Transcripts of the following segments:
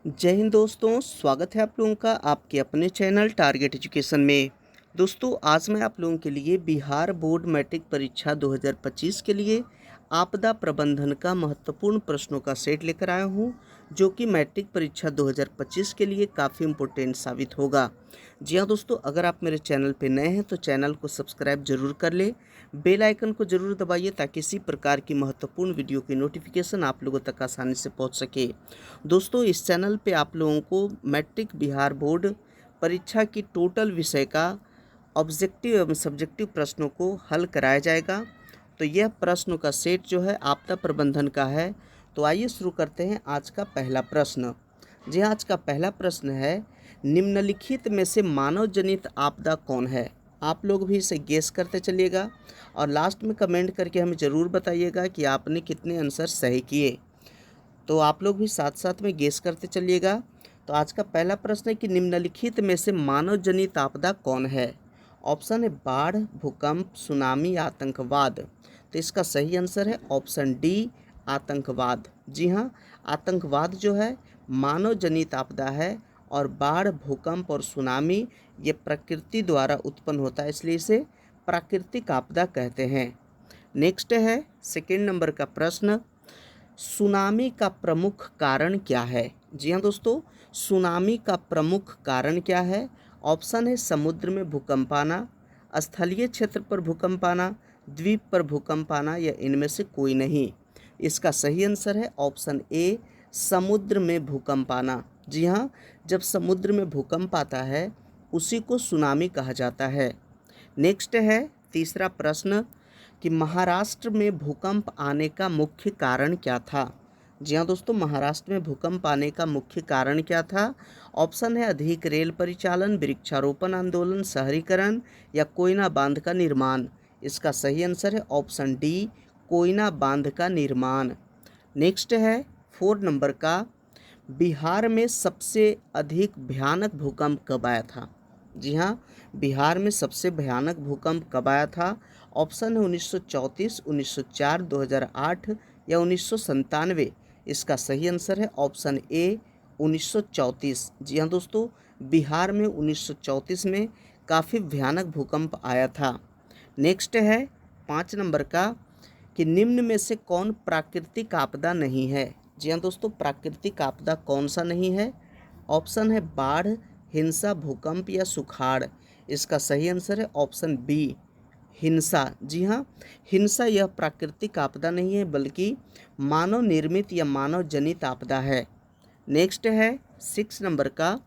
जय हिंद दोस्तों, स्वागत है आप लोगों का आपके अपने चैनल टारगेट एजुकेशन में। दोस्तों, आज मैं आप लोगों के लिए बिहार बोर्ड मैट्रिक परीक्षा 2025 के लिए आपदा प्रबंधन का महत्वपूर्ण प्रश्नों का सेट लेकर आया हूं, जो कि मैट्रिक परीक्षा 2025 के लिए काफ़ी इम्पोर्टेंट साबित होगा। जी हाँ दोस्तों, अगर आप मेरे चैनल पर नए हैं तो चैनल को सब्सक्राइब जरूर कर ले, बेल आइकन को जरूर दबाइए ताकि इसी प्रकार की महत्वपूर्ण वीडियो की नोटिफिकेशन आप लोगों तक आसानी से पहुंच सके। दोस्तों, इस चैनल पे आप लोगों को मैट्रिक बिहार बोर्ड परीक्षा की टोटल विषय का ऑब्जेक्टिव एवं सब्जेक्टिव प्रश्नों को हल कराया जाएगा। तो यह प्रश्नों का सेट जो है आपदा प्रबंधन का है। तो आइए शुरू करते हैं आज का पहला प्रश्न। जी हाँ, आज का पहला प्रश्न है, निम्नलिखित में से मानव जनित आपदा कौन है? आप लोग भी इसे गेस करते चलिएगा और लास्ट में कमेंट करके हमें ज़रूर बताइएगा कि आपने कितने आंसर सही किए। तो आप लोग भी साथ साथ में गेस करते चलिएगा। तो आज का पहला प्रश्न है कि निम्नलिखित में से मानव जनित आपदा कौन है? ऑप्शन है बाढ़, भूकंप, सुनामी, आतंकवाद। तो इसका सही आंसर है ऑप्शन डी, आतंकवाद। जी हाँ, आतंकवाद जो है मानव जनित आपदा है और बाढ़, भूकंप और सुनामी ये प्रकृति द्वारा उत्पन्न होता है, इसलिए इसे प्राकृतिक आपदा कहते हैं। नेक्स्ट है सेकंड नंबर का प्रश्न, सुनामी का प्रमुख कारण क्या है? जी हाँ दोस्तों, सुनामी का प्रमुख कारण क्या है? ऑप्शन है समुद्र में भूकंप आना, स्थलीय क्षेत्र पर भूकंप आना, द्वीप पर भूकंप आना या इनमें से कोई नहीं। इसका सही आंसर है ऑप्शन ए, समुद्र में भूकंप आना। जी हाँ, जब समुद्र में भूकंप आता है उसी को सुनामी कहा जाता है। नेक्स्ट है तीसरा प्रश्न कि महाराष्ट्र में भूकंप आने का मुख्य कारण क्या था? जी हाँ दोस्तों, महाराष्ट्र में भूकंप आने का मुख्य कारण क्या था? ऑप्शन है अधिक रेल परिचालन, वृक्षारोपण आंदोलन, शहरीकरण या कोयना बांध का निर्माण। इसका सही आंसर है ऑप्शन डी, कोयना बांध का निर्माण। नेक्स्ट है 4 नंबर का, बिहार में सबसे अधिक भयानक भूकंप कब आया था? जी हाँ, बिहार में सबसे भयानक भूकंप कब आया था? ऑप्शन है 1934, 1904, 2008 या 1997। इसका सही आंसर है ऑप्शन ए, 1934। जी हाँ दोस्तों, बिहार में 1934 में काफ़ी भयानक भूकंप आया था। नेक्स्ट है 5 नंबर का कि निम्न में से कौन प्राकृतिक आपदा नहीं है? जी हाँ दोस्तों, प्राकृतिक आपदा कौन सा नहीं है? ऑप्शन है बाढ़, हिंसा, भूकंप या सुखाड़। इसका सही आंसर है ऑप्शन बी, हिंसा। जी हाँ, हिंसा यह प्राकृतिक आपदा नहीं है बल्कि मानव निर्मित या मानव जनित आपदा है। नेक्स्ट है 6 नंबर का,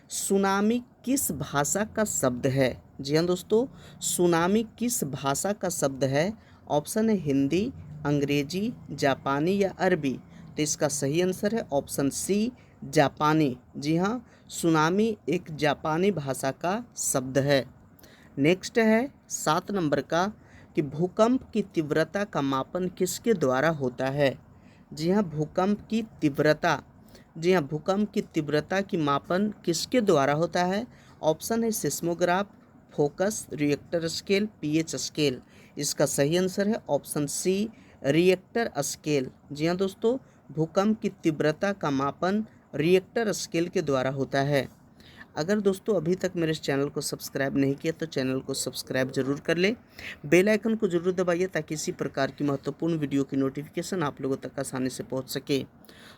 सुनामी किस भाषा का शब्द है? जी हाँ दोस्तों, सुनामी किस भाषा का शब्द है? ऑप्शन है हिंदी, अंग्रेजी, जापानी या अरबी। तो इसका सही आंसर है ऑप्शन सी, जापानी। जी हाँ, सुनामी एक जापानी भाषा का शब्द है। नेक्स्ट है 7 नंबर का कि भूकंप की तीव्रता का मापन किसके द्वारा होता है? जी हाँ, भूकंप की तीव्रता। जी हाँ, भूकंप की तीव्रता की मापन किसके द्वारा होता है? ऑप्शन है seismograph, focus, Richter scale, pH scale. इसका सही आंसर है ऑप्शन सी, रिएक्टर स्केल। जी हाँ दोस्तों, भूकंप की तीव्रता का मापन रिएक्टर स्केल के द्वारा होता है। अगर दोस्तों अभी तक मेरे इस चैनल को सब्सक्राइब नहीं किया तो चैनल को सब्सक्राइब जरूर कर लें, बेल आइकन को जरूर दबाइए ताकि इसी प्रकार की महत्वपूर्ण वीडियो की नोटिफिकेशन आप लोगों तक आसानी से पहुंच सके।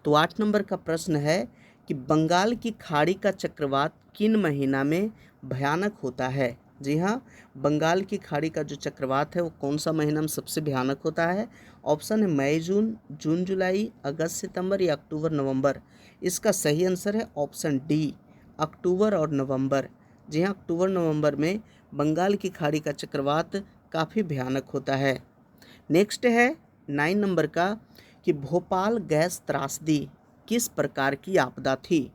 तो 8 नंबर का प्रश्न है कि बंगाल की खाड़ी का चक्रवात किन महीना में भयानक होता है? जी हाँ, बंगाल की खाड़ी का जो चक्रवात है वो कौन सा महीना में सबसे भयानक होता है? ऑप्शन है मई जून, जून जुलाई, अगस्त सितंबर या अक्टूबर नवंबर। इसका सही आंसर है ऑप्शन डी, अक्टूबर और नवंबर। जी हाँ, अक्टूबर नवंबर में बंगाल की खाड़ी का चक्रवात काफ़ी भयानक होता है। नेक्स्ट है 9 नंबर का कि भोपाल गैस त्रासदी किस प्रकार की आपदा थी?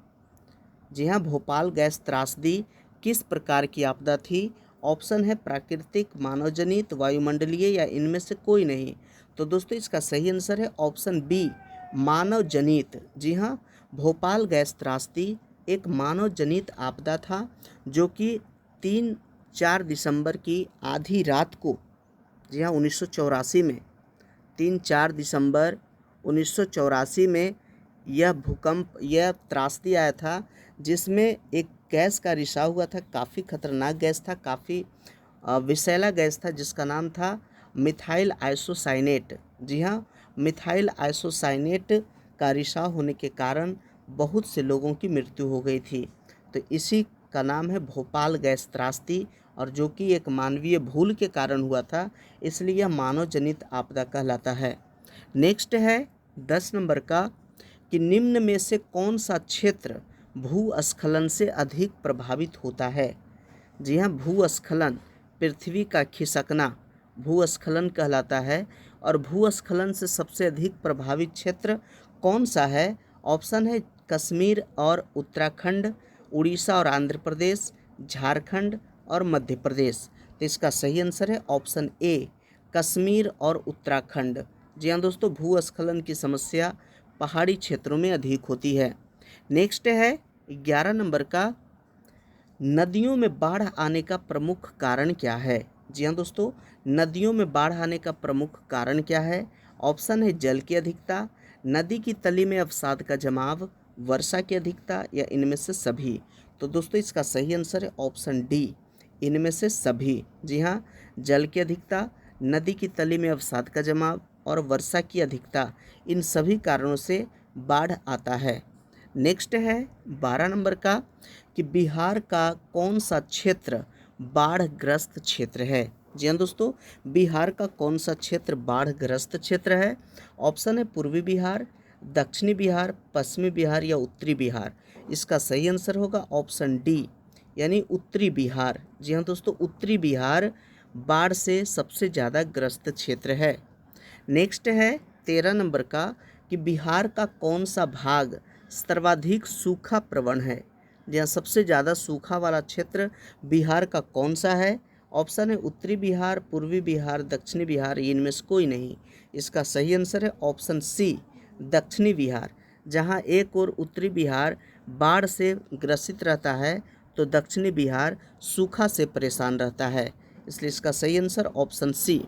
जी हाँ, भोपाल गैस त्रासदी किस प्रकार की आपदा थी? ऑप्शन है प्राकृतिक, मानवजनित, वायुमंडलीय या इनमें से कोई नहीं। तो दोस्तों इसका सही आंसर है ऑप्शन बी, मानव जनित। जी हाँ, भोपाल गैस त्रासदी एक मानव जनित आपदा था जो कि 3-4 दिसंबर की आधी रात को, जी हाँ 1984 में, 3-4 दिसंबर 1984 में यह त्रासदी आया था, जिसमें एक गैस का रिसाव हुआ था। काफ़ी खतरनाक गैस था, काफ़ी विषैला गैस था, जिसका नाम था मिथाइल आइसोसाइनेट। जी हाँ, मिथाइल आइसोसाइनेट का रिसाव होने के कारण बहुत से लोगों की मृत्यु हो गई थी। तो इसी का नाम है भोपाल गैस त्रासदी, और जो कि एक मानवीय भूल के कारण हुआ था, इसलिए यह मानव जनित आपदा कहलाता है। नेक्स्ट है 10 नंबर का कि निम्न में से कौन सा क्षेत्र भूस्खलन से अधिक प्रभावित होता है। जी हाँ, भूस्खलन, पृथ्वी का खिसकना भूस्खलन कहलाता है। और भूस्खलन से सबसे अधिक प्रभावित क्षेत्र कौन सा है? ऑप्शन है कश्मीर और उत्तराखंड, उड़ीसा और आंध्र प्रदेश, झारखंड और मध्य प्रदेश। तो इसका सही आंसर है ऑप्शन ए, कश्मीर और उत्तराखंड। जी हाँ दोस्तों, भूस्खलन की समस्या पहाड़ी क्षेत्रों में अधिक होती है। नेक्स्ट है 11 नंबर का, नदियों में बाढ़ आने का प्रमुख कारण क्या है। जी हाँ दोस्तों, नदियों में बाढ़ आने का प्रमुख कारण क्या है? ऑप्शन है जल की अधिकता, नदी की तली में अवसाद का जमाव, वर्षा की अधिकता, या इनमें से सभी। तो दोस्तों इसका सही आंसर है ऑप्शन डी, इनमें से सभी। जी हाँ, जल की अधिकता, नदी की तली में अवसाद का जमाव और वर्षा की अधिकता, इन सभी कारणों से बाढ़ आता है। नेक्स्ट है 12 नंबर का कि बिहार का कौन सा क्षेत्र बाढ़ग्रस्त क्षेत्र है। जी हाँ दोस्तों, बिहार का कौन सा क्षेत्र बाढ़ग्रस्त क्षेत्र है? ऑप्शन है पूर्वी बिहार, दक्षिणी बिहार, पश्चिमी बिहार या उत्तरी बिहार। इसका सही आंसर होगा ऑप्शन डी, यानी उत्तरी बिहार। जी हाँ दोस्तों, उत्तरी बिहार बाढ़ से सबसे ज़्यादा ग्रस्त क्षेत्र है। नेक्स्ट है 13 नंबर का कि बिहार का कौन सा भाग सर्वाधिक सूखा प्रवण है। जहाँ सबसे ज़्यादा सूखा वाला क्षेत्र बिहार का कौन सा है? ऑप्शन है उत्तरी बिहार, पूर्वी बिहार, दक्षिणी बिहार, इनमें से कोई नहीं। इसका सही आंसर है ऑप्शन सी, दक्षिणी बिहार। जहाँ एक और उत्तरी बिहार बाढ़ से ग्रसित रहता है, तो दक्षिणी बिहार सूखा से परेशान रहता है, इसलिए इसका सही आंसर ऑप्शन सी।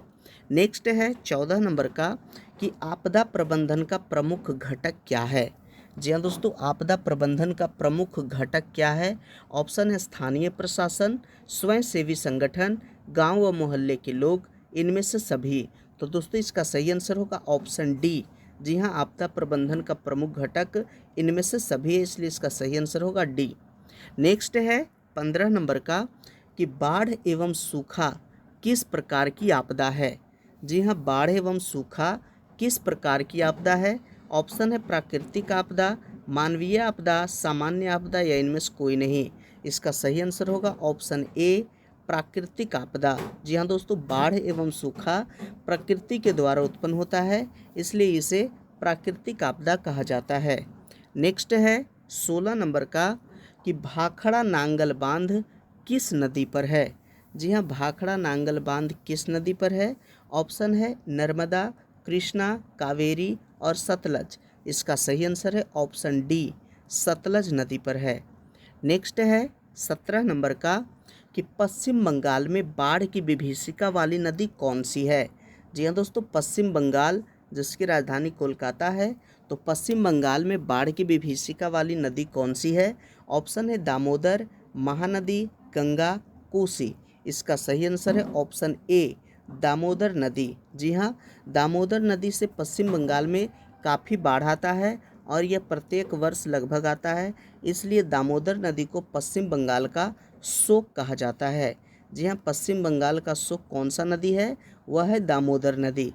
नेक्स्ट है 14 नंबर का कि आपदा प्रबंधन का प्रमुख घटक क्या है। जी हाँ दोस्तों, आपदा प्रबंधन का प्रमुख घटक क्या है? ऑप्शन है स्थानीय प्रशासन, स्वयंसेवी संगठन, गांव व मोहल्ले के लोग, इनमें से सभी। तो दोस्तों इसका सही आंसर होगा ऑप्शन डी। जी हाँ, आपदा प्रबंधन का प्रमुख घटक इनमें से सभी है, इसलिए इसका सही आंसर होगा डी। नेक्स्ट है 15 नंबर का कि बाढ़ एवं सूखा किस प्रकार की आपदा है। जी हाँ, बाढ़ एवं सूखा किस प्रकार की आपदा है? ऑप्शन है प्राकृतिक आपदा, मानवीय आपदा, सामान्य आपदा, या इनमें से कोई नहीं। इसका सही आंसर होगा ऑप्शन ए, प्राकृतिक आपदा। जी हाँ दोस्तों, बाढ़ एवं सूखा प्रकृति के द्वारा उत्पन्न होता है, इसलिए इसे प्राकृतिक आपदा कहा जाता है। नेक्स्ट है 16 नंबर का कि भाखड़ा नांगल बांध किस नदी पर है। जी हाँ, भाखड़ा नांगल बांध किस नदी पर है? ऑप्शन है नर्मदा, कृष्णा, कावेरी और सतलज। इसका सही आंसर है ऑप्शन डी, सतलज नदी पर है। नेक्स्ट है 17 नंबर का कि पश्चिम बंगाल में बाढ़ की विभीषिका वाली नदी कौन सी है। जी हाँ दोस्तों, पश्चिम बंगाल जिसकी राजधानी कोलकाता है, तो पश्चिम बंगाल में बाढ़ की विभीषिका वाली नदी कौन सी है? ऑप्शन है दामोदर, महानदी, गंगा, कोसी। इसका सही आंसर है ऑप्शन ए, दामोदर नदी। जी हाँ, दामोदर नदी से पश्चिम बंगाल में काफ़ी बाढ़ आता है और यह प्रत्येक वर्ष लगभग आता है, इसलिए दामोदर नदी को पश्चिम बंगाल का शोक कहा जाता है। जी हाँ, पश्चिम बंगाल का शोक कौन सा नदी है? वह है दामोदर नदी।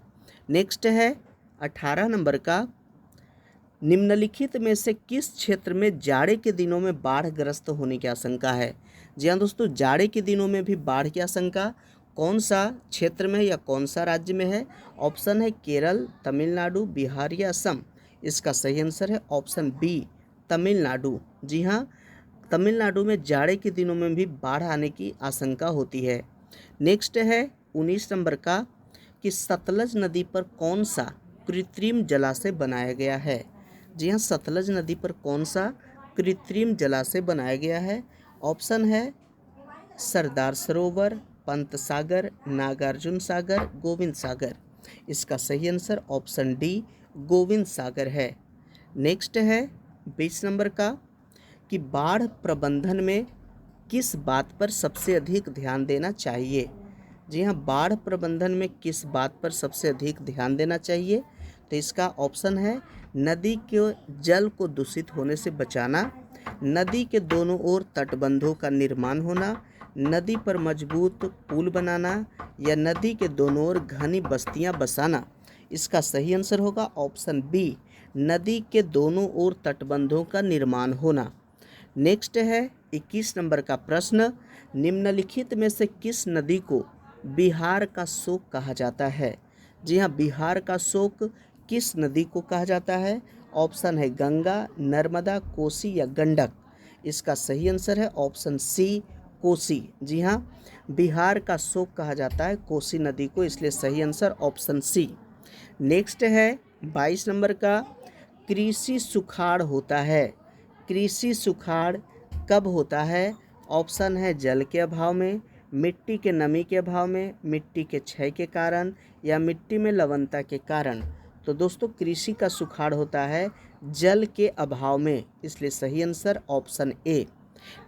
नेक्स्ट है 18 नंबर का, निम्नलिखित में से किस क्षेत्र में जाड़े के दिनों में बाढ़ग्रस्त होने की आशंका है। जी हाँ दोस्तों, जाड़े के दिनों में भी बाढ़ की आशंका कौन सा क्षेत्र में या कौन सा राज्य में है? ऑप्शन है केरल, तमिलनाडु, बिहार या असम। इसका सही आंसर है ऑप्शन बी, तमिलनाडु। जी हाँ, तमिलनाडु में जाड़े के दिनों में भी बाढ़ आने की आशंका होती है। नेक्स्ट है 19 नंबर का कि सतलज नदी पर कौन सा कृत्रिम जलाशय बनाया गया है। जी हाँ, सतलज नदी पर कौन सा कृत्रिम जलाशय बनाया गया है? ऑप्शन है सरदार सरोवर, पंत सागर, नागार्जुन सागर, गोविंद सागर। इसका सही आंसर ऑप्शन डी, गोविंद सागर है। नेक्स्ट है 20 नंबर का कि बाढ़ प्रबंधन में किस बात पर सबसे अधिक ध्यान देना चाहिए। जी हाँ, बाढ़ प्रबंधन में किस बात पर सबसे अधिक ध्यान देना चाहिए, तो इसका ऑप्शन है नदी के जल को दूषित होने से बचाना, नदी के दोनों ओर तटबंधों का निर्माण होना, नदी पर मजबूत पुल बनाना या नदी के दोनों ओर घनी बस्तियां बसाना। इसका सही आंसर होगा ऑप्शन बी, नदी के दोनों ओर तटबंधों का निर्माण होना। नेक्स्ट है 21 नंबर का प्रश्न, निम्नलिखित में से किस नदी को बिहार का शोक कहा जाता है। जी हाँ, बिहार का शोक किस नदी को कहा जाता है। ऑप्शन है गंगा, नर्मदा, कोसी या गंडक। इसका सही आंसर है ऑप्शन सी, कोसी। जी हाँ, बिहार का शोक कहा जाता है कोसी नदी को, इसलिए सही आंसर ऑप्शन सी। नेक्स्ट है 22 नंबर का, कृषि सुखाड़ होता है। कृषि सुखाड़ कब होता है। ऑप्शन है जल के अभाव में, मिट्टी के नमी के अभाव में, मिट्टी के क्षय के कारण या मिट्टी में लवणता के कारण। तो दोस्तों कृषि का सुखाड़ होता है जल के अभाव में, इसलिए सही आंसर ऑप्शन ए।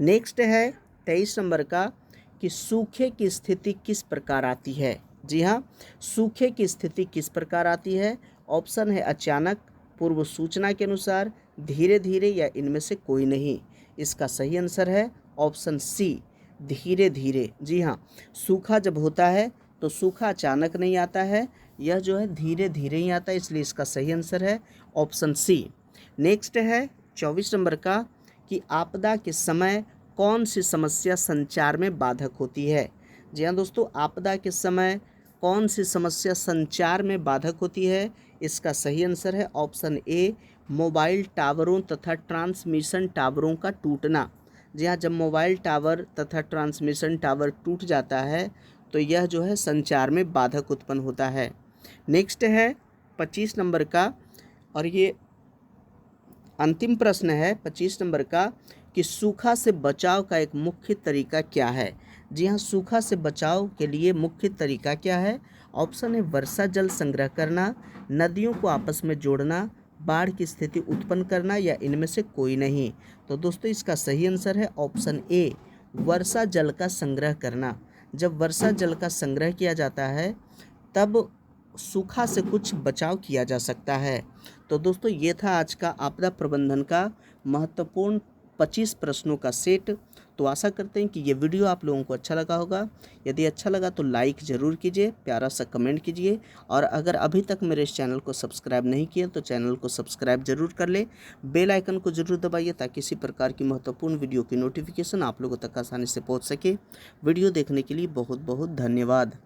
नेक्स्ट है 23 नंबर का कि सूखे की स्थिति किस प्रकार आती है। जी हाँ, सूखे की स्थिति किस प्रकार आती है। ऑप्शन है अचानक, पूर्व सूचना के अनुसार, धीरे धीरे या इनमें से कोई नहीं। इसका सही आंसर है ऑप्शन सी, धीरे धीरे। जी हाँ, सूखा जब होता है तो सूखा अचानक नहीं आता है, यह जो है धीरे धीरे ही आता है, इसलिए इसका सही आंसर है ऑप्शन सी। नेक्स्ट है 24 नंबर का कि आपदा के समय कौन सी समस्या संचार में बाधक होती है। जी हाँ दोस्तों, आपदा के समय कौन सी समस्या संचार में बाधक होती है। इसका सही आंसर है ऑप्शन ए, मोबाइल टावरों तथा ट्रांसमिशन टावरों का टूटना। जी हाँ, जब मोबाइल टावर तथा ट्रांसमिशन टावर टूट जाता है तो यह जो है संचार में बाधक उत्पन्न होता है। नेक्स्ट है 25 नंबर का, और ये अंतिम प्रश्न है 25 नंबर का कि सूखा से बचाव का एक मुख्य तरीका क्या है। जी हाँ, सूखा से बचाव के लिए मुख्य तरीका क्या है। ऑप्शन है वर्षा जल संग्रह करना, नदियों को आपस में जोड़ना, बाढ़ की स्थिति उत्पन्न करना या इनमें से कोई नहीं। तो दोस्तों इसका सही आंसर है ऑप्शन ए, वर्षा जल का संग्रह करना। जब वर्षा जल का संग्रह किया जाता है तब सूखा से कुछ बचाव किया जा सकता है। तो दोस्तों ये था आज का आपदा प्रबंधन का महत्वपूर्ण 25 प्रश्नों का सेट। तो आशा करते हैं कि ये वीडियो आप लोगों को अच्छा लगा होगा। यदि अच्छा लगा तो लाइक ज़रूर कीजिए, प्यारा सा कमेंट कीजिए, और अगर अभी तक मेरे इस चैनल को सब्सक्राइब नहीं किया तो चैनल को सब्सक्राइब जरूर कर ले, बेल आइकन को जरूर दबाइए ताकि इसी प्रकार की महत्वपूर्ण वीडियो की नोटिफिकेशन आप लोगों तक आसानी से पहुँच सके। वीडियो देखने के लिए बहुत बहुत धन्यवाद।